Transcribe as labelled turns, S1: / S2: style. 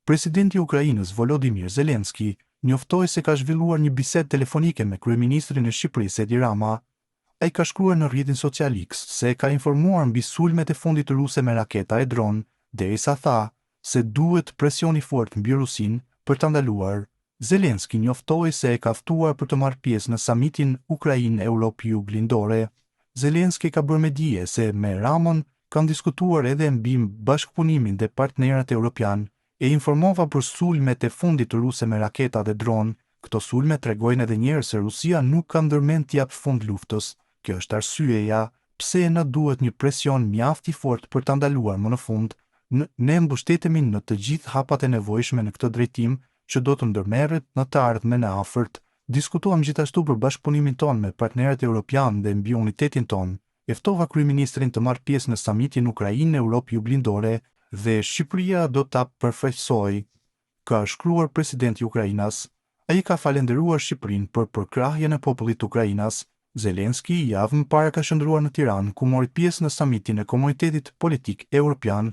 S1: Presidenti i Ukrainës Volodymyr Zelensky njoftoi se ka zhvilluar një bisedë telefonike me kryeministrin e Shqipërisë Edi Rama. Ai ka shkruar në rrjetin social X se ka informuar mbi sulmet e fundit ruse me raketa e dron, derisa tha se duhet presion i fortë mbi Rusinë për ta ndaluar. Zelensky njoftoi se e ka ftuar për të marrë pjesë në samitin Ukrainë-Europë Jug lindore. Zelensky ka bërë me dije se me Ramon kanë diskutuar edhe mbi bashkëpunimin dhe partnerat evropian, e informova për sulmet e fundit ruse me raketa dhe dron. Këto sulme tregojnë edhe një herë se Rusia nuk ka ndërmend të japë fund luftës. Kjo është arsyeja pse na duhet një presion mjaft i fortë për ta ndaluar më në fund. Ne mbështetemi në të gjithë hapat e nevojshme në këtë drejtim që do të ndërmerret në të ardhmen e afërt. Diskutuam gjithashtu për bashkëpunimin ton me partnerët evropian dhe mbi unitetin ton. E ftova kryeministrin të marrë pjesë në samitin Ukrainë-Europë Jug lindore dhe Shqipëria do ta përfaqësojë, ka shkruar presidenti i Ukrainës. Ai ka falendëruar Shqipërinë për përkrahjen e popullit të Ukrainës. Zelensky javën më parë ka qëndruar në Tiranë ku mori pjesë në samitin e Komunitetit Politik Evropian